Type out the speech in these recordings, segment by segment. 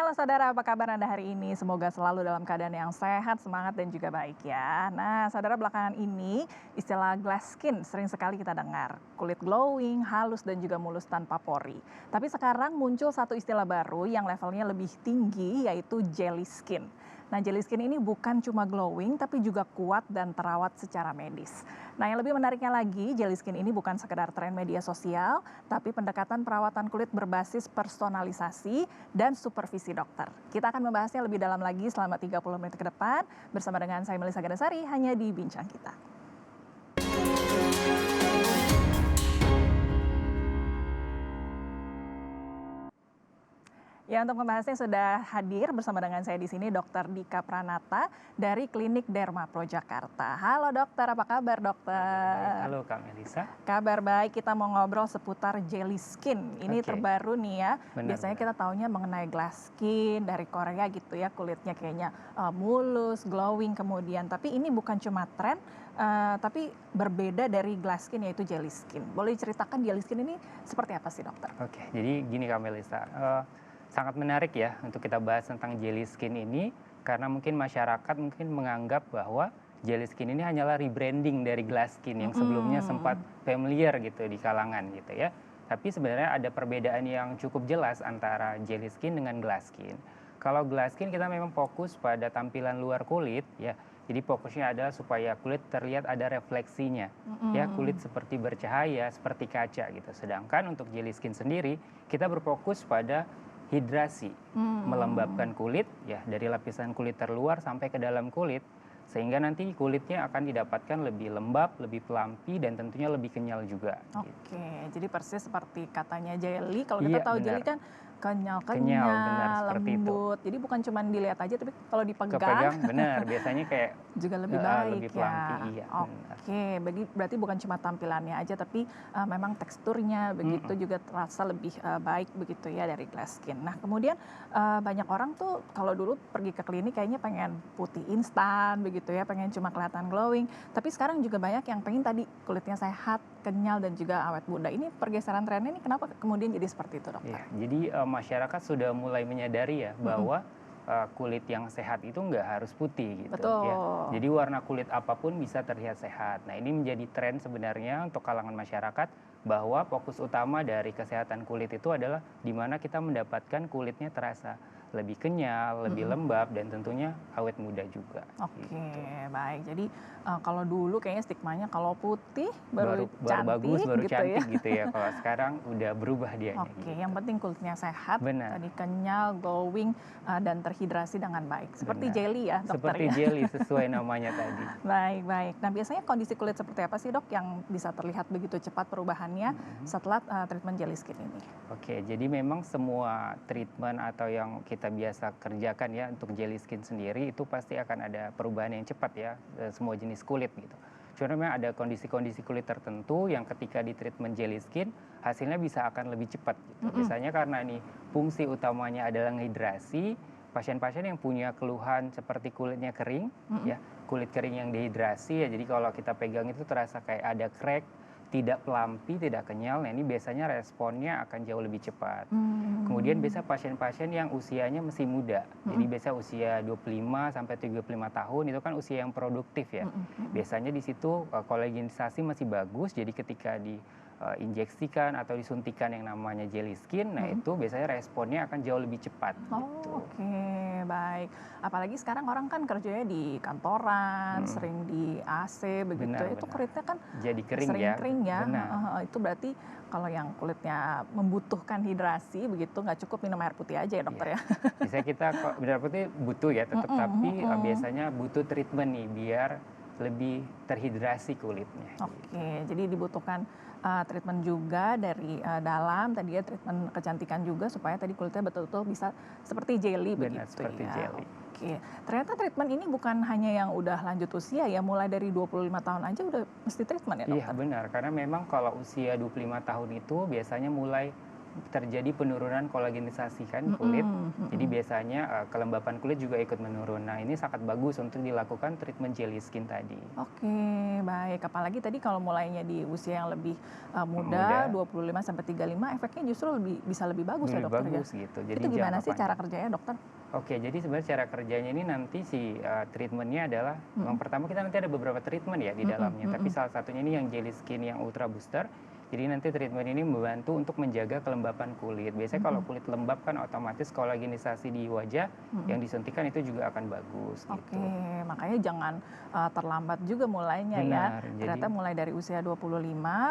Halo saudara, apa kabar Anda hari ini? Semoga selalu dalam keadaan yang sehat, semangat dan juga baik ya. Nah, saudara belakangan ini istilah glass skin sering sekali kita dengar. Kulit glowing, halus dan juga mulus tanpa pori. Tapi sekarang muncul satu istilah baru yang levelnya lebih tinggi yaitu jelly skin. Nah, jelly skin ini bukan cuma glowing tapi juga kuat dan terawat secara medis. Nah, yang lebih menariknya lagi, jelly skin ini bukan sekedar tren media sosial, tapi pendekatan perawatan kulit berbasis personalisasi dan supervisi dokter. Kita akan membahasnya lebih dalam lagi selama 30 menit ke depan bersama dengan saya Melisa Gadasari hanya di Bincang Kita. Ya, untuk membahasnya sudah hadir bersama dengan saya di sini Dr. Dika Pranata dari Klinik Derma Pro Jakarta. Halo dokter, apa kabar dokter? Halo Kak Melisa. Kabar baik, kita mau ngobrol seputar jelly skin. Ini terbaru nih ya. Biasanya kita taunya mengenai glass skin dari Korea gitu ya, kulitnya kayaknya mulus, glowing kemudian. Tapi ini bukan cuma tren, tapi berbeda dari glass skin yaitu jelly skin. Boleh diceritakan jelly skin ini seperti apa sih dokter? Oke, jadi gini Kak Melisa. Sangat menarik ya untuk kita bahas tentang jelly skin ini karena mungkin masyarakat menganggap bahwa jelly skin ini hanyalah rebranding dari glass skin yang sebelumnya sempat familiar gitu di kalangan gitu ya. Tapi sebenarnya ada perbedaan yang cukup jelas antara jelly skin dengan glass skin. Kalau glass skin kita memang fokus pada tampilan luar kulit ya. Jadi fokusnya adalah supaya kulit terlihat ada refleksinya. Ya, kulit seperti bercahaya, seperti kaca gitu. Sedangkan untuk jelly skin sendiri kita berfokus pada hidrasi, melembabkan kulit ya dari lapisan kulit terluar sampai ke dalam kulit sehingga nanti kulitnya akan didapatkan lebih lembab, lebih pelampi dan tentunya lebih kenyal juga. Oke, jadi persis seperti katanya jelly. Kalau kita tahu jelly kan benar, kenyal-kenyal, lembut. Jadi bukan cuma dilihat aja, tapi kalau dipegang benar, biasanya kayak juga lebih baik lebih pelampi, ya. Oke, berarti bukan cuma tampilannya aja, tapi memang teksturnya begitu juga terasa lebih baik begitu ya dari glass skin. Nah, kemudian banyak orang tuh kalau dulu pergi ke klinik kayaknya pengen putih instan begitu ya, pengen cuma kelihatan glowing. Tapi sekarang juga banyak yang pengen tadi kulitnya sehat, kenyal dan juga awet muda. Ini pergeseran trennya ini kenapa kemudian jadi seperti itu, dokter? Ya, jadi masyarakat sudah mulai menyadari ya bahwa kulit yang sehat itu nggak harus putih gitu. Betul. Ya. Jadi warna kulit apapun bisa terlihat sehat. Nah, ini menjadi tren sebenarnya untuk kalangan masyarakat bahwa fokus utama dari kesehatan kulit itu adalah di mana kita mendapatkan kulitnya terasa lebih kenyal, lebih lembab, dan tentunya awet muda juga. Oke, gitu. baik. Jadi kalau dulu kayaknya stigmanya kalau putih baru cantik bagus, baru gitu cantik ya. gitu ya. Kalau sekarang udah berubah dia. Oke, gitu. yang penting kulitnya sehat, Benar. tadi kenyal, glowing, dan terhidrasi dengan baik. Seperti Benar. jelly ya dokter Seperti ya. jelly sesuai namanya tadi. Baik, baik. Nah, biasanya kondisi kulit seperti apa sih dok yang bisa terlihat begitu cepat perubahannya setelah treatment jelly skin ini? Oke, jadi memang semua treatment atau yang kita biasa kerjakan ya untuk jelly skin sendiri itu pasti akan ada perubahan yang cepat ya, semua jenis kulit gitu. Cuma memang ada kondisi-kondisi kulit tertentu yang ketika di treatment jelly skin hasilnya bisa akan lebih cepat gitu. Biasanya karena ini fungsi utamanya adalah ngehidrasi, pasien-pasien yang punya keluhan seperti kulitnya kering ya, kulit kering yang dehidrasi ya, jadi kalau kita pegang itu terasa kayak ada crack, tidak pelampi, tidak kenyal. Nah, ini biasanya responnya akan jauh lebih cepat. Kemudian biasa pasien-pasien yang usianya masih muda. Jadi biasa usia 25 sampai 35 tahun itu kan usia yang produktif ya. Biasanya di situ kolagenisasi masih bagus. Jadi ketika diinjeksikan atau disuntikan yang namanya jelly skin, nah itu biasanya responnya akan jauh lebih cepat. Gitu. Oke, baik. Apalagi sekarang orang kan kerjanya di kantoran, sering di AC begitu. Itu kulitnya kan jadi kering sering ya. kering ya. Benar. Itu berarti kalau yang kulitnya membutuhkan hidrasi begitu nggak cukup minum air putih aja ya dokter ya. Bisa kita air putih butuh ya tetap, tapi biasanya butuh treatment nih biar lebih terhidrasi kulitnya. Oke, jadi dibutuhkan treatment juga dari dalam, tadi ya treatment kecantikan juga supaya tadi kulitnya betul-betul bisa seperti jelly. Benar, begitu seperti ya. jelly. Oke, ternyata treatment ini bukan hanya yang udah lanjut usia ya, mulai dari 25 tahun aja udah mesti treatment ya dokter? Iya benar, karena memang kalau usia 25 tahun itu biasanya mulai terjadi penurunan kolagenisasi kan kulit. Jadi biasanya kelembapan kulit juga ikut menurun. Nah, ini sangat bagus untuk dilakukan treatment jelly skin tadi. Oke, baik. Apalagi tadi kalau mulainya di usia yang lebih muda, 25 sampai 35, efeknya justru bisa lebih bagus ya, Lebih dokter ya? bagus gitu. Jadi Itu gimana jangka sih cara panjang. kerjanya, dokter? Oke, jadi sebenarnya cara kerjanya ini nanti si treatmentnya adalah yang pertama kita nanti ada beberapa treatment ya di dalamnya, tapi salah satunya ini yang jelly skin yang ultra booster. Jadi nanti treatment ini membantu untuk menjaga kelembapan kulit. Biasanya kalau kulit lembab kan otomatis kolagenisasi di wajah yang disuntikan itu juga akan bagus Oke, gitu. makanya jangan terlambat juga mulainya ya. Benar, Ternyata jadi mulai dari usia 25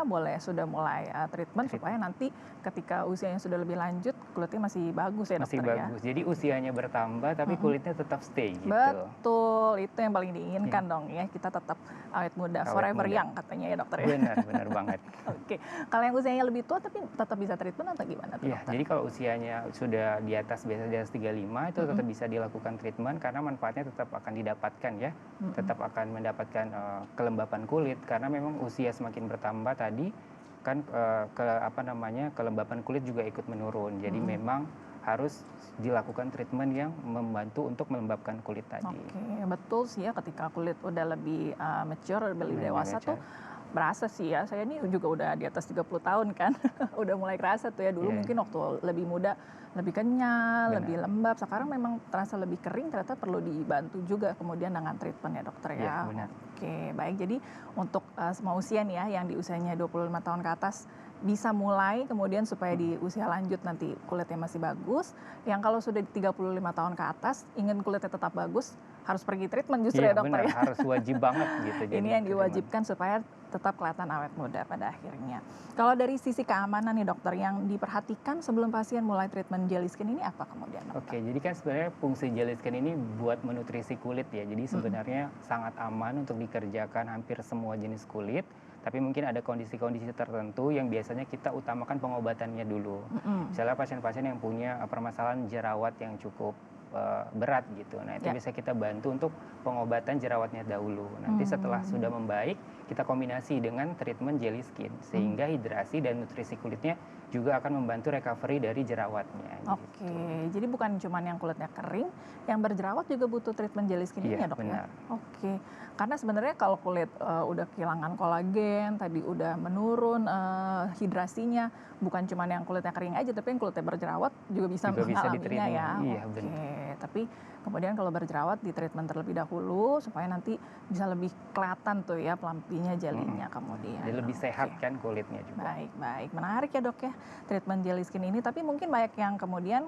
boleh sudah mulai treatment supaya nanti ketika usianya sudah lebih lanjut kulitnya masih bagus ya, masih dokter ya? bagus. Jadi usianya bertambah tapi kulitnya tetap stay gitu. Betul, itu yang paling diinginkan dong ya, kita tetap awet muda, Awet forever muda. young katanya ya, dokter ya? Benar, benar banget. Oke, kalau yang usianya lebih tua tapi tetap bisa treatment atau gimana tuh, Iya, dokter? jadi kalau usianya sudah di atas, biasa di atas 35 itu tetap bisa dilakukan treatment karena manfaatnya tetap akan didapatkan ya. Tetap akan mendapatkan kelembapan kulit karena memang usia semakin bertambah tadi kan kelembapan kulit juga ikut menurun. Jadi memang harus dilakukan treatment yang membantu untuk melembabkan kulit tadi. Oke, betul sih ya ketika kulit udah lebih mature, lebih Lebih dewasa mature. tuh berasa sih ya. Saya ini juga udah di atas 30 tahun kan. Udah mulai kerasa tuh ya. Dulu Iya. mungkin waktu lebih muda lebih kenyal, Benar. lebih lembab. Sekarang memang terasa lebih kering, ternyata perlu dibantu juga kemudian dengan treatment ya, dokter ya. Iya, benar. Oke, baik. Jadi untuk semua usia nih ya, yang di usianya 25 tahun ke atas bisa mulai kemudian supaya di usia lanjut nanti kulitnya masih bagus. Yang kalau sudah di 35 tahun ke atas ingin kulitnya tetap bagus, harus pergi treatment justru Iya, ya, dokter benar, ya. harus wajib banget gitu. Ini jadi yang treatment. diwajibkan supaya tetap kelihatan awet muda pada akhirnya. Kalau dari sisi keamanan nih, dokter, yang diperhatikan sebelum pasien mulai treatment jelly skin ini apa kemudian, dokter? Oke, jadi kan sebenarnya fungsi jelly skin ini buat menutrisi kulit ya. Jadi sebenarnya sangat aman untuk dikerjakan hampir semua jenis kulit. Tapi mungkin ada kondisi-kondisi tertentu yang biasanya kita utamakan pengobatannya dulu. Misalnya pasien-pasien yang punya permasalahan jerawat yang cukup berat gitu. Nah, itu bisa kita bantu untuk pengobatan jerawatnya dahulu. Nanti setelah sudah membaik, kita kombinasi dengan treatment jelly skin sehingga hidrasi dan nutrisi kulitnya juga akan membantu recovery dari jerawatnya. Oke, jadi bukan cuma yang kulitnya kering, yang berjerawat juga butuh treatment jelly skin ini ya, Iya, dok benar. ya? Oke, karena sebenarnya kalau kulit udah kehilangan kolagen, tadi udah menurun hidrasinya, bukan cuma yang kulitnya kering aja, tapi yang kulitnya berjerawat juga bisa Juga bisa mengalaminya di-treatment. ya. Iya, Oke, benar. tapi kemudian kalau berjerawat di treatment terlebih dahulu supaya nanti bisa lebih kelihatan tuh ya pelampinya, jelinya kemudian. Jadi lebih sehat Oke. kan kulitnya juga. Baik, baik. Menarik ya, dok ya, treatment jelly skin ini. Tapi mungkin banyak yang kemudian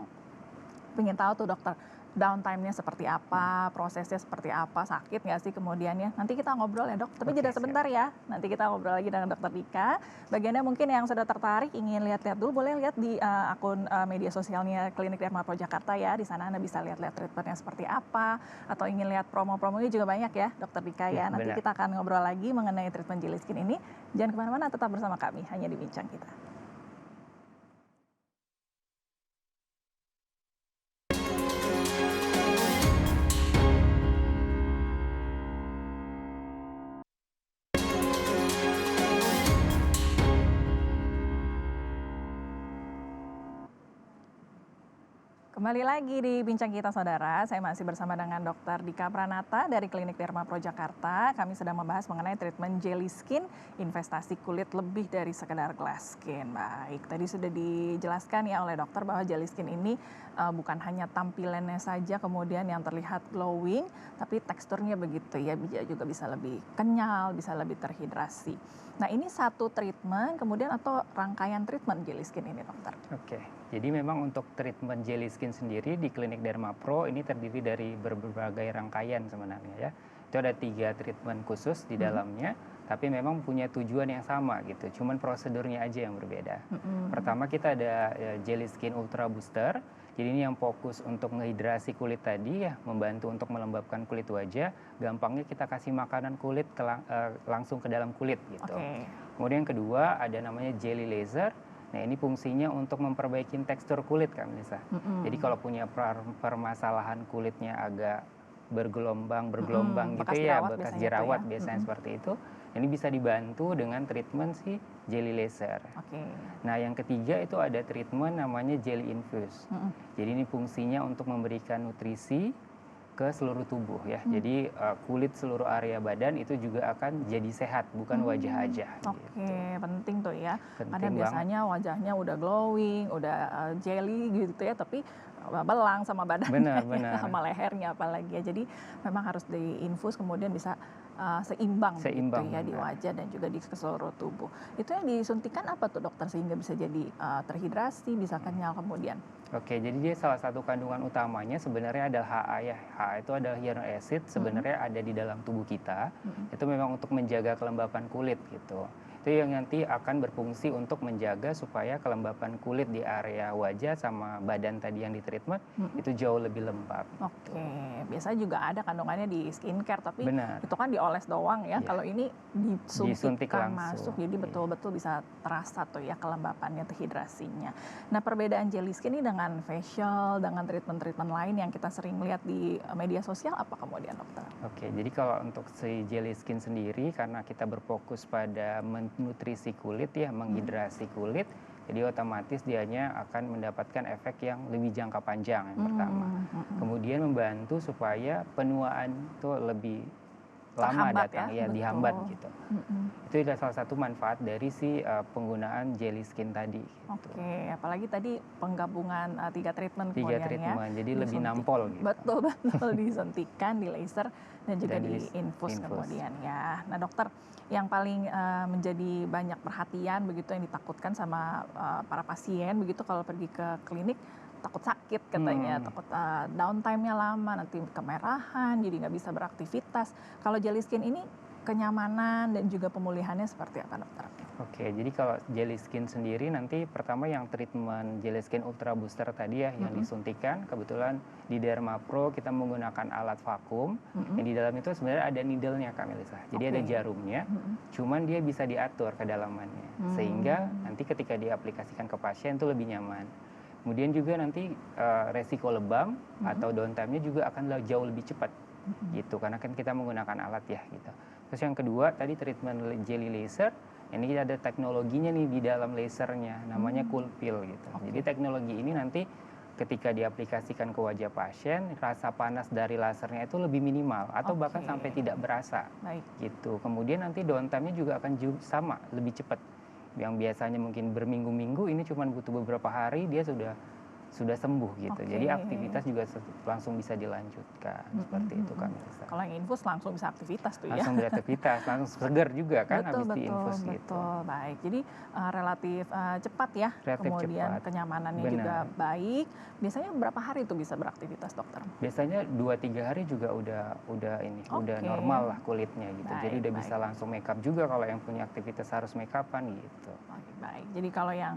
pengen tahu tuh, dokter, downtime-nya seperti apa, prosesnya seperti apa, sakit nggak sih kemudiannya? Nanti kita ngobrol ya, dok. Tapi Oke, jeda siap. sebentar ya. Nanti kita ngobrol lagi dengan dokter Dika. Bagiannya mungkin yang sudah tertarik ingin lihat-lihat dulu, boleh lihat di akun media sosialnya Klinik Derma Pro Jakarta ya. Di sana Anda bisa lihat-lihat treatmentnya seperti apa, atau ingin lihat promo-promonya juga banyak ya, dokter Dika ya. Iya, Nanti benar. kita akan ngobrol lagi mengenai treatment jelly skin ini. Jangan kemana-mana, tetap bersama kami, hanya di Bincang Kita. Kembali lagi di Bincang Kita, saudara. Saya masih bersama dengan Dr. Dika Pranata dari Klinik Derma Pro Jakarta. Kami sedang membahas mengenai treatment jelly skin, investasi kulit lebih dari sekedar glass skin. Baik, tadi sudah dijelaskan ya oleh dokter bahwa jelly skin ini bukan hanya tampilannya saja kemudian yang terlihat glowing, tapi teksturnya begitu ya, juga bisa lebih kenyal, bisa lebih terhidrasi. Nah, ini satu treatment kemudian atau rangkaian treatment jelly skin ini, dokter? Oke, jadi memang untuk treatment jelly skin sendiri di Klinik Derma Pro ini terdiri dari berbagai rangkaian sebenarnya ya. Itu ada 3 treatment khusus di dalamnya, tapi memang punya tujuan yang sama gitu. Cuman prosedurnya aja yang berbeda. Pertama kita ada jelly skin ultra booster. Jadi ini yang fokus untuk ngehidrasi kulit tadi ya, membantu untuk melembabkan kulit wajah. Gampangnya kita kasih makanan kulit langsung ke dalam kulit gitu. Oke. Kemudian yang kedua ada namanya jelly laser. Nah, ini fungsinya untuk memperbaiki tekstur kulit, Kak Melissa. Jadi kalau punya permasalahan kulitnya agak bergelombang Bekas gitu ya, jerawat bekas biasanya tuh jerawat ya. biasanya seperti itu. Ini bisa dibantu dengan treatment si jelly laser. Oke. Nah, yang ketiga itu ada treatment namanya jelly infuse. Mm-mm. Jadi ini fungsinya untuk memberikan nutrisi ke seluruh tubuh ya. Hmm. Jadi kulit seluruh area badan itu juga akan jadi sehat, bukan wajah aja. Oke, Gitu. penting tuh ya. Karena Penting banget. biasanya wajahnya udah glowing, udah jelly gitu ya, tapi belang sama badannya, Benar. sama lehernya apalagi ya. Jadi memang harus diinfus kemudian bisa seimbang gitu ya di benar. wajah dan juga di seluruh tubuh. Itu yang disuntikan apa tuh dokter sehingga bisa jadi terhidrasi, bisa kenyal kemudian? Oke, jadi dia salah satu kandungan utamanya sebenarnya adalah HA ya. HA itu adalah hyaluronic acid, sebenarnya ada di dalam tubuh kita. Itu memang untuk menjaga kelembapan kulit gitu. Itu yang nanti akan berfungsi untuk menjaga supaya kelembapan kulit di area wajah sama badan tadi yang di treatment itu jauh lebih lembab. Oke, biasanya juga ada kandungannya di skincare, tapi Benar. itu kan dioles doang ya. Iya. Kalau ini Disuntik disuntikkan langsung. masuk, jadi Iya. betul-betul bisa terasa tuh ya kelembapannya, dehidrasinya. Nah, perbedaan jelly skin ini dengan facial, dengan treatment-treatment lain yang kita sering lihat di media sosial apa kemudian dokter? Oke, jadi kalau untuk si jelly skin sendiri karena kita berfokus pada menutrisi kulit ya, menghidrasi kulit, jadi otomatis dianya akan mendapatkan efek yang lebih jangka panjang yang pertama. Kemudian membantu supaya penuaan itu lebih lama Terhambat datang ya, ya, dihambat betul. gitu. Itu adalah salah satu manfaat dari si penggunaan jelly skin tadi. Gitu. Oke, apalagi tadi penggabungan 3 treatment 3 kemudian treatment, ya. jadi lebih Disuntik. nampol gitu. Betul, disuntikan, di laser dan juga Dan di infus infus. kemudian ya. Nah dokter, yang paling menjadi banyak perhatian begitu yang ditakutkan sama para pasien begitu kalau pergi ke klinik, takut sakit katanya, takut downtime-nya lama, nanti kemerahan, jadi nggak bisa beraktivitas. Kalau jelly skin ini kenyamanan dan juga pemulihannya seperti apa dokter? Oke, jadi kalau jelly skin sendiri nanti pertama yang treatment jelly skin ultra booster tadi ya yang disuntikan, kebetulan di Dermapro kita menggunakan alat vakum yang di dalam itu sebenarnya ada needle-nya Kak Melisa. Jadi ada jarumnya, cuman dia bisa diatur kedalamannya sehingga nanti ketika diaplikasikan ke pasien itu lebih nyaman. Kemudian juga nanti resiko lebam atau downtime-nya juga akan jauh lebih cepat gitu karena kan kita menggunakan alat ya gitu. Terus yang kedua tadi treatment jelly laser, ini ada teknologinya nih di dalam lasernya namanya CoolPeel gitu. Jadi teknologi ini nanti ketika diaplikasikan ke wajah pasien, rasa panas dari lasernya itu lebih minimal atau bahkan sampai tidak berasa. Gitu. Kemudian nanti downtime-nya juga akan sama, lebih cepat. Yang biasanya mungkin berminggu-minggu ini cuma butuh beberapa hari dia sudah sembuh gitu. Jadi aktivitas juga langsung bisa dilanjutkan seperti itu Kak Melisa. Kalau yang infus langsung bisa aktivitas tuh ya. Langsung beraktivitas, langsung segar juga kan habis diinfus gitu. Betul, baik. Jadi relatif cepat ya. Kemudian cepat. kenyamanannya juga baik. Biasanya berapa hari tuh bisa beraktivitas dokter? Biasanya 2-3 hari juga udah normal lah kulitnya gitu. Jadi udah bisa langsung make up juga kalau yang punya aktivitas harus make upan gitu. Baik. Jadi kalau yang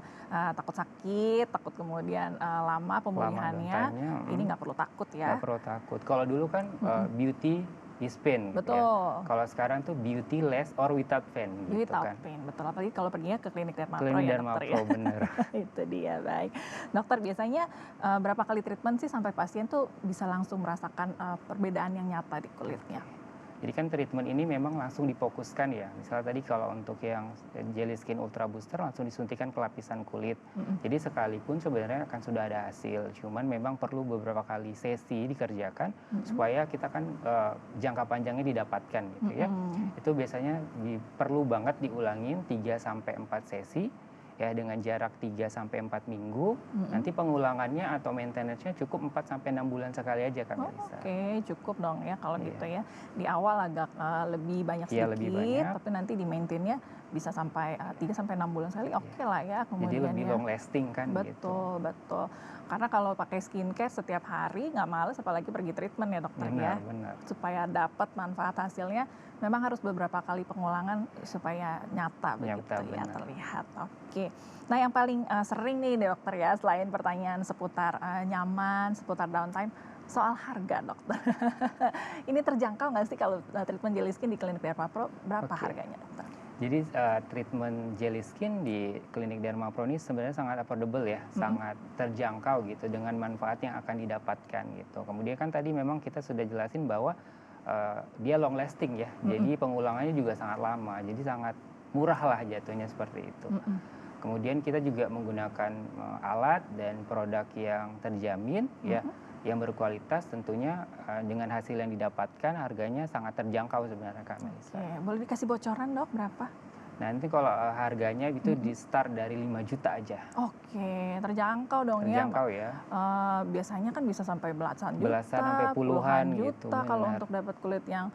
takut sakit, takut kemudian lama pemulihannya, ini nggak perlu takut ya. Nggak perlu takut. Kalau dulu kan beauty is pain. Betul. Ya. Kalau sekarang tuh beauty less or without pain. Gitu without kan. pain, betul. Apalagi kalau perginya ke klinik Dermapro klinik ya Dermapro, dokter ya. Bener. Itu dia, baik. Dokter biasanya berapa kali treatment sih sampai pasien tuh bisa langsung merasakan perbedaan yang nyata di kulitnya? Jadi kan treatment ini memang langsung difokuskan ya. Misalnya tadi kalau untuk yang jelly skin ultra booster langsung disuntikan ke lapisan kulit. Jadi sekalipun sebenarnya akan sudah ada hasil. Cuman memang perlu beberapa kali sesi dikerjakan supaya kita kan jangka panjangnya didapatkan gitu ya. Itu biasanya perlu banget diulangin 3-4 sesi. Ya dengan jarak 3-4 minggu, nanti pengulangannya atau maintenance-nya cukup 4-6 bulan sekali aja Kak Melisa. Oke, cukup dong ya kalau gitu ya. Di awal agak lebih banyak sedikit, lebih banyak. Tapi nanti di maintain-nya bisa sampai 3-6 bulan sekali, oke lah ya. Kemudian jadi lebih long lasting kan betul, gitu. Betul. Karena kalau pakai skincare setiap hari nggak males, apalagi pergi treatment ya dokter ya. Benar. Supaya dapat manfaat hasilnya, memang harus beberapa kali pengulangan supaya nyata begitu ya, terlihat. Oke. Nah yang paling sering nih dokter ya, selain pertanyaan seputar nyaman, seputar downtime, soal harga dokter. Ini terjangkau nggak sih kalau treatment jelly skin di klinik Dermapro, berapa harganya dokter? Jadi treatment jelly skin di klinik Dermapro ini sebenarnya sangat affordable ya, sangat terjangkau gitu dengan manfaat yang akan didapatkan gitu. Kemudian kan tadi memang kita sudah jelasin bahwa dia long lasting ya. Jadi pengulangannya juga sangat lama. Jadi sangat murah lah jatuhnya seperti itu. Kemudian kita juga menggunakan alat dan produk yang terjamin ya, yang berkualitas tentunya dengan hasil yang didapatkan harganya sangat terjangkau sebenarnya Kak Melisa. Oke, boleh dikasih bocoran dok berapa? Nanti kalau harganya itu di start dari 5 juta aja. Oke, terjangkau dong ya. Terjangkau ya. Biasanya kan bisa sampai belasan Belasan sampai juta, puluhan juta gitu, kalau benar. untuk dapat kulit yang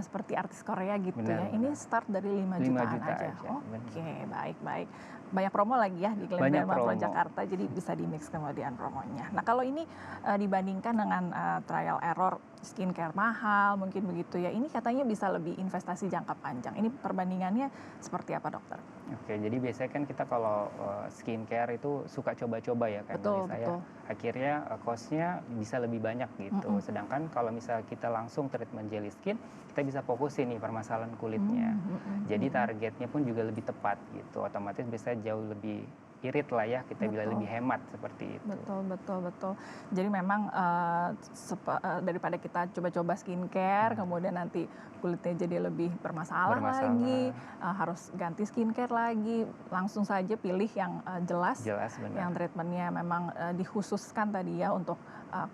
seperti artis Korea gitu ya. Benar, Ini benar. start dari 5 5 jutaan juta aja. aja, Oke, baik-baik. Banyak promo lagi ya di Klinik Banyak Derma Pro promo. Jakarta, jadi bisa di mix kemudian promonya. Nah kalau ini dibandingkan dengan trial error skincare mahal mungkin begitu ya, ini katanya bisa lebih investasi jangka panjang. Ini perbandingannya seperti apa dokter? Oke, jadi biasanya kan kita kalau skincare itu suka coba-coba ya Kak Betul, Melisa ya. betul. Akhirnya cost-nya bisa lebih banyak gitu. Sedangkan kalau misalnya kita langsung treatment jelly skin, kita bisa fokusin nih permasalahan kulitnya. Jadi targetnya pun juga lebih tepat gitu. Otomatis bisa jauh lebih irit lah ya, kita bilang lebih hemat seperti itu. Betul. Jadi memang daripada kita coba-coba skincare, kemudian nanti kulitnya jadi lebih bermasalah lagi, harus ganti skincare lagi, langsung saja pilih yang jelas, benar. yang treatmentnya memang dikhususkan tadi ya untuk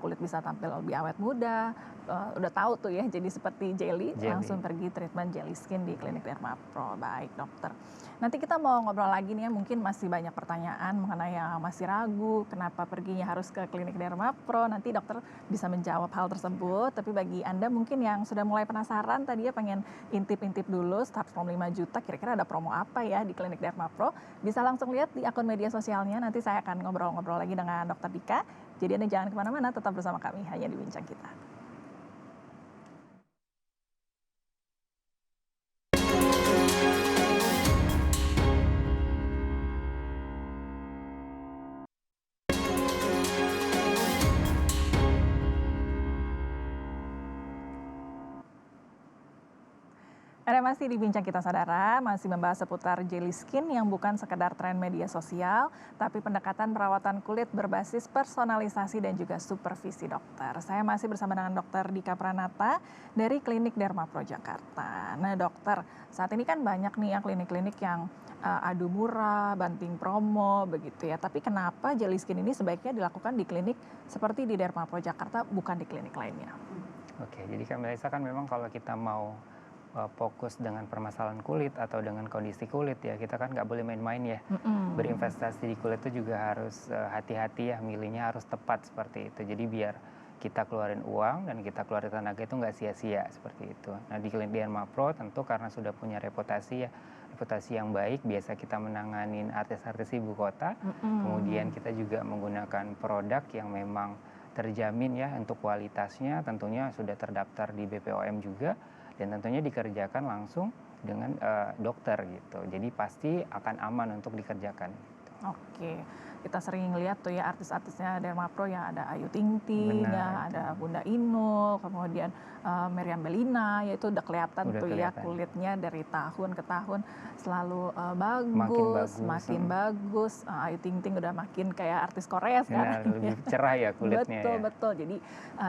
kulit bisa tampil lebih awet muda. Udah tahu tuh ya, jadi seperti jelly, langsung pergi treatment jelly skin di Klinik Derma Pro. Baik dokter. Nanti kita mau ngobrol lagi nih ya, mungkin masih banyak pertanyaan mengenai yang masih ragu, kenapa perginya harus ke Klinik Derma Pro. Nanti dokter bisa menjawab hal tersebut, tapi bagi Anda mungkin yang sudah mulai penasaran tadi ya, pengen intip-intip dulu start from 5 juta, kira-kira ada promo apa ya di Klinik Derma Pro, bisa langsung lihat di akun media sosialnya. Nanti saya akan ngobrol-ngobrol lagi dengan Dokter Dika. Jadi Anda jangan kemana-mana, tetap bersama kami hanya di Bincang Kita. Ada masih di Bincang Kita Saudara, masih membahas seputar jelly skin yang bukan sekedar tren media sosial, tapi pendekatan perawatan kulit berbasis personalisasi dan juga supervisi dokter. Saya masih bersama dengan Dokter Dika Pranata dari Klinik Derma Pro Jakarta. Nah dokter, saat ini kan banyak nih ya klinik-klinik yang adu murah, banting promo begitu ya. Tapi kenapa jelly skin ini sebaiknya dilakukan di klinik seperti di Derma Pro Jakarta, bukan di klinik lainnya? Oke, jadi Kak Melisa kan memang kalau kita mau fokus dengan permasalahan kulit atau dengan kondisi kulit ya, kita kan nggak boleh main-main ya. Berinvestasi di kulit itu juga harus hati-hati ya, milihnya harus tepat seperti itu. Jadi biar kita keluarin uang dan kita keluarin tenaga itu nggak sia-sia seperti itu. Nah di Klinik Derma Pro tentu karena sudah punya reputasi ya, reputasi yang baik, biasa kita menanganin artis-artis ibu kota, kemudian kita juga menggunakan produk yang memang terjamin ya untuk kualitasnya, tentunya sudah terdaftar di BPOM juga, dan tentunya dikerjakan langsung dengan dokter gitu. Jadi pasti akan aman untuk dikerjakan. Oke, kita sering lihat tuh ya artis-artisnya Derma Pro yang ada Ayu Ting Ting, ya, ada Bunda Inul, kemudian Meriam Bellina, ya itu udah kelihatan ya kulitnya dari tahun ke tahun selalu bagus, makin bagus. Ayu Ting Ting udah makin kayak artis Korea sekarang. Lebih cerah ya kulitnya. Betul. Jadi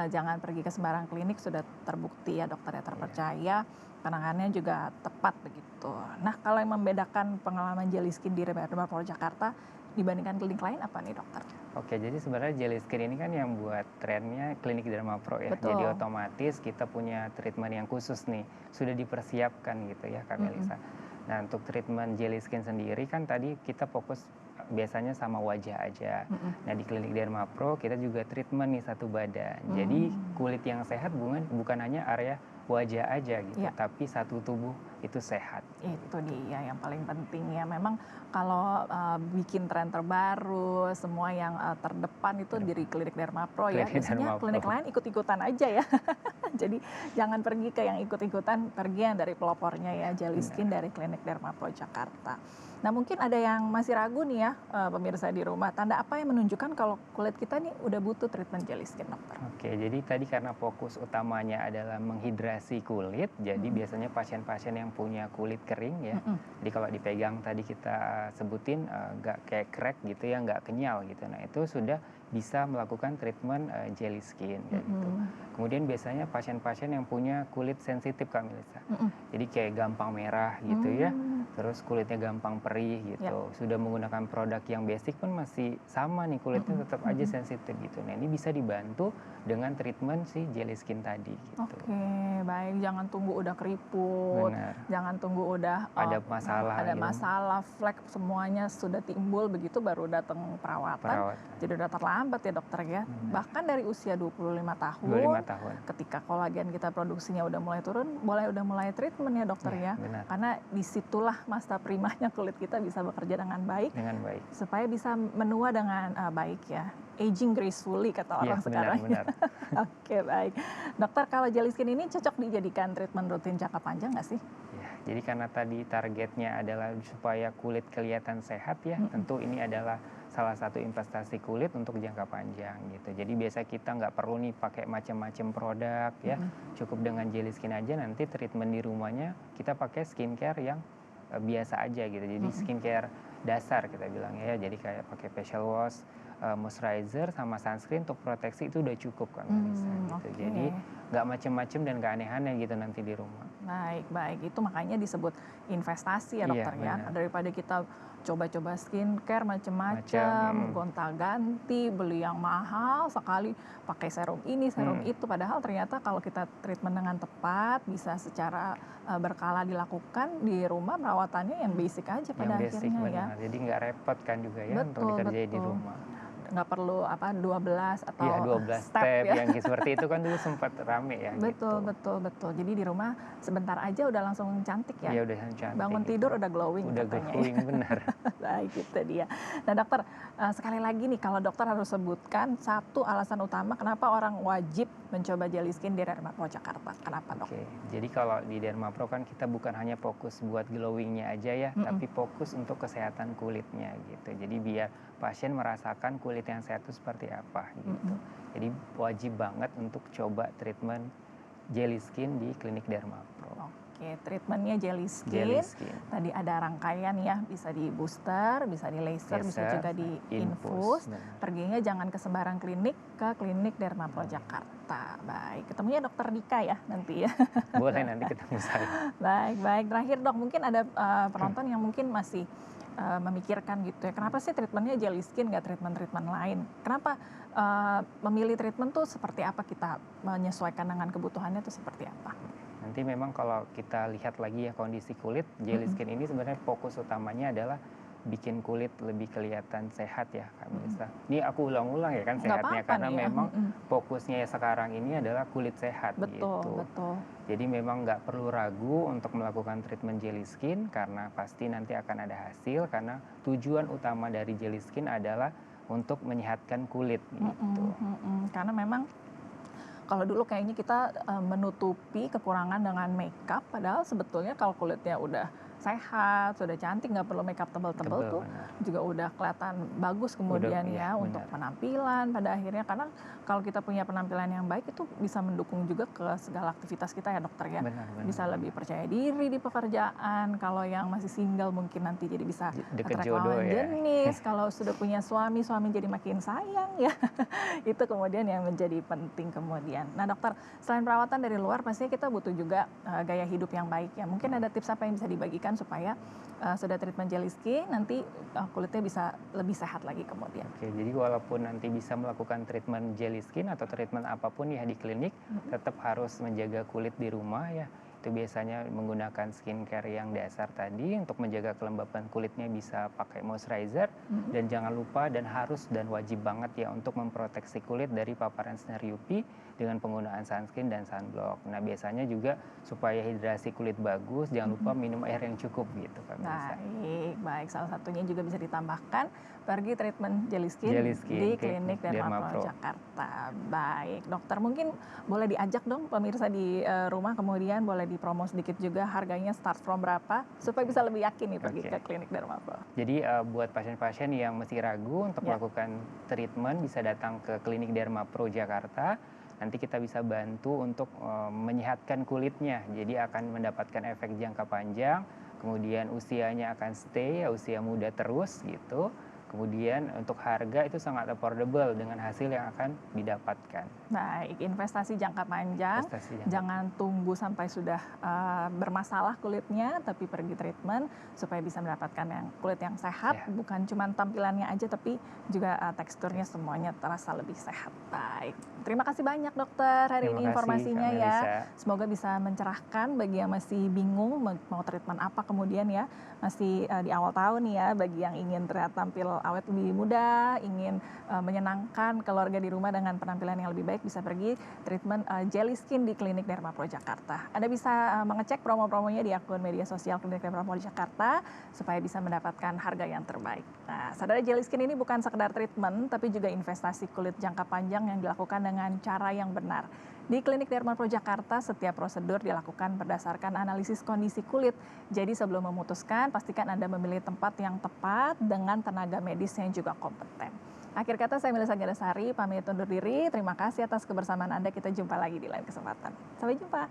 jangan pergi ke sembarang klinik, sudah terbukti ya dokternya terpercaya. Penanganannya juga tepat begitu. Nah, kalau yang membedakan pengalaman jelly skin di Derma Pro Jakarta dibandingkan klinik lain apa nih dokter? Oke, jadi sebenarnya jelly skin ini kan yang buat trennya Klinik Derma Pro ya. Betul. Jadi otomatis kita punya treatment yang khusus nih, sudah dipersiapkan gitu ya Kak Melisa. Nah untuk treatment jelly skin sendiri kan tadi kita fokus biasanya sama wajah aja. Nah di Klinik Derma Pro kita juga treatment nih satu badan. Jadi kulit yang sehat bukan hanya area wajah aja gitu, tapi satu tubuh itu sehat. Itu dia yang paling penting ya. Memang kalau bikin tren terbaru, semua yang terdepan itu dari Klinik Derma Pro ya. Biasanya klinik lain ikut-ikutan aja ya. Jadi jangan pergi ke yang ikut-ikutan, pergi yang dari pelopornya ya, jelly skin dari Klinik Derma Pro Jakarta. Nah mungkin ada yang masih ragu nih ya pemirsa di rumah, tanda apa yang menunjukkan kalau kulit kita nih udah butuh treatment jelly skin dokter? Oke, jadi tadi karena fokus utamanya adalah menghidrasi kulit, jadi biasanya pasien-pasien yang punya kulit kering ya, jadi kalau dipegang tadi kita sebutin nggak kayak crack gitu ya, nggak kenyal gitu, nah itu sudah bisa melakukan treatment jelly skin gitu. Kemudian biasanya pasien-pasien yang punya kulit sensitif Kak Melissa. Mhm. Jadi kayak gampang merah gitu ya, Mmm, terus kulitnya gampang perih ya, gitu. Sudah menggunakan produk yang basic pun masih sama nih kulitnya mhm tetap aja mhm. sensitif gitu. Nah ini bisa dibantu dengan treatment si jelly skin tadi gitu. Oke, baik. Jangan tunggu udah keriput, Benar, jangan tunggu udah, ada masalah ada gitu, masalah, flek semuanya sudah timbul begitu baru datang perawatan, perawatan. jadi udah terlambat ya dokter ya. Benar, Bahkan dari usia 25 25 tahun, tahun. ketika kolagen kita produksinya udah mulai turun, udah mulai treatment ya dokter Ya, ya. benar, Karena disitulah masa primanya kulit kita bisa bekerja dengan baik, dengan baik. supaya bisa menua dengan baik ya. Aging gracefully kata Iya, orang benar sekarang ya. benar. Oke, baik. Dokter, kalau jelly skin ini cocok dijadikan treatment rutin jangka panjang nggak sih? Ya, jadi karena tadi targetnya adalah supaya kulit kelihatan sehat ya, Mhm tentu ini adalah salah satu investasi kulit untuk jangka panjang gitu. Jadi biasa kita nggak perlu nih pakai macam-macam produk ya, mhm cukup dengan jelly skin aja nanti treatment di rumahnya kita pakai skincare yang biasa aja gitu. Jadi mhm. skincare dasar kita bilang ya, jadi kayak pakai facial wash, moisturizer sama sunscreen untuk proteksi itu udah cukup kan Melissa gitu. Oke. Jadi nggak macem-macem dan nggak aneh-aneh gitu nanti di rumah. Baik baik. Itu makanya disebut investasi ya Iya dokter ya. benar. Daripada kita coba-coba skincare Macam macem-macem, gonta-ganti, beli yang mahal sekali, pakai serum ini, serum mhm, itu. Padahal ternyata kalau kita treatment dengan tepat, bisa secara berkala dilakukan di rumah, perawatannya yang basic aja yang pada basic akhirnya ya. benar. Jadi nggak repot kan juga ya untuk Betul dikerjain di betul. rumah. Nggak perlu 12 Iya atau 12 step step ya. yang seperti itu kan dulu sempat rame ya Betul gitu. betul betul. Jadi di rumah sebentar aja udah langsung cantik ya. Iya udah yang cantik Bangun gitu. tidur udah glowing Udah katanya ya. glowing benar. Baik, itu dia. Nah dokter, sekali lagi nih kalau dokter harus sebutkan satu alasan utama kenapa orang wajib mencoba jelly skin di Derma Pro Jakarta. Kenapa dok? Oke, jadi kalau di Dermapro kan kita bukan hanya fokus buat glowingnya aja ya, Mhm, tapi fokus untuk kesehatan kulitnya gitu. Jadi biar pasien merasakan kulit yang sehat itu seperti apa gitu. mhm. Jadi wajib banget untuk coba treatment jelly skin di klinik Dermapro. Oke, treatmentnya jelly Jelly skin. skin, Tadi ada rangkaian ya, bisa di booster, bisa di laser, bisa laser, juga di infus, infus. benar. Perginya jangan ke sembarang klinik, ke klinik Derma Pro Jakarta. Baik, ketemunya dokter Dika ya nanti ya. Boleh nanti ketemu saya. Baik baik. Terakhir dok, mungkin ada penonton yang mungkin masih memikirkan gitu ya, kenapa sih treatmentnya jelly skin nggak treatment-treatment lain? Kenapa memilih treatment tuh seperti apa, kita menyesuaikan dengan kebutuhannya tuh seperti apa? Nanti memang kalau kita lihat lagi ya kondisi kulit, jelly Mhm skin ini sebenarnya fokus utamanya adalah bikin kulit lebih kelihatan sehat ya Kak mhm. Melissa. Ini aku ulang-ulang ya kan Nggak sehatnya apa-apa karena nih ya, memang mhm. fokusnya sekarang ini adalah kulit sehat Betul gitu. betul. Jadi memang nggak perlu ragu untuk melakukan treatment jelly skin karena pasti nanti akan ada hasil karena tujuan utama dari jelly skin adalah untuk menyehatkan kulit gitu. Mhm mhm. Karena memang kalau dulu kayaknya kita menutupi kekurangan dengan makeup, padahal sebetulnya kalau kulitnya udah sehat, sudah cantik, nggak perlu makeup tebel-tebel Tebel tuh benar. juga udah kelihatan bagus Udah kemudian ya ya untuk benar. penampilan pada akhirnya. Karena kalau kita punya penampilan yang baik itu bisa mendukung juga ke segala aktivitas kita ya dokter ya. Benar benar Bisa lebih benar. percaya diri di pekerjaan, kalau yang masih single mungkin nanti jadi bisa Deket attract jodoh lawan ya. jenis, kalau sudah punya suami, suami jadi makin sayang ya. Itu kemudian yang menjadi penting kemudian. Nah dokter, selain perawatan dari luar pastinya kita butuh juga gaya hidup yang baik ya. Mungkin ada tips apa yang bisa dibagikan supaya sudah treatment jelly skin nanti kulitnya bisa lebih sehat lagi kemudian? Oke, jadi walaupun nanti bisa melakukan treatment jelly skin atau treatment apapun ya di klinik, Mhm, tetap harus menjaga kulit di rumah ya. Itu biasanya menggunakan skincare yang dasar tadi untuk menjaga kelembapan kulitnya bisa pakai moisturizer mhm, dan jangan lupa dan harus dan wajib banget ya untuk memproteksi kulit dari paparan sinar UV dengan penggunaan sunscreen dan sunblock. Nah, biasanya juga supaya hidrasi kulit bagus, jangan lupa mhm. minum air yang cukup gitu Kak Melissa. Baik, baik. Salah satunya juga bisa ditambahkan pergi treatment jelly skin Jelly skin di ke klinik Derma Pro Dermapro. Jakarta. Baik, dokter mungkin boleh diajak dong pemirsa di rumah, kemudian boleh dipromo sedikit juga harganya start from berapa supaya bisa lebih yakin nih pergi Oke. ke klinik Derma Pro. Jadi buat pasien-pasien yang masih ragu untuk Ya. melakukan treatment bisa datang ke klinik Dermapro Jakarta. Nanti kita bisa bantu untuk menyehatkan kulitnya. Jadi akan mendapatkan efek jangka panjang, kemudian usianya akan stay, ya, usia muda terus gitu. Kemudian untuk harga itu sangat affordable dengan hasil yang akan didapatkan. Baik, investasi jangka panjang, Investasi yang jangan tunggu sampai sudah bermasalah kulitnya, tapi pergi treatment supaya bisa mendapatkan kulit yang sehat, Ya. bukan cuma tampilannya aja, tapi juga teksturnya semuanya terasa lebih sehat. Baik, terima kasih banyak dokter hari Terima ini kasih, Kak informasinya ya. Melisa. Semoga bisa mencerahkan bagi yang masih bingung mau treatment apa kemudian ya, masih di awal tahun nih ya, bagi yang ingin terlihat tampil awet lebih muda, ingin menyenangkan keluarga di rumah dengan penampilan yang lebih baik, bisa pergi treatment Jelly Skin di Klinik Dermapro Jakarta. Anda bisa mengecek promo-promonya di akun media sosial Klinik Dermapro Jakarta supaya bisa mendapatkan harga yang terbaik. Nah, saudara, Jelly Skin ini bukan sekedar treatment, tapi juga investasi kulit jangka panjang yang dilakukan dengan cara yang benar. Di Klinik Dermapro Jakarta, setiap prosedur dilakukan berdasarkan analisis kondisi kulit. Jadi sebelum memutuskan, pastikan Anda memilih tempat yang tepat dengan tenaga medis yang juga kompeten. Akhir kata, saya Melisa Gadasari, pamit undur diri. Terima kasih atas kebersamaan Anda. Kita jumpa lagi di lain kesempatan. Sampai jumpa.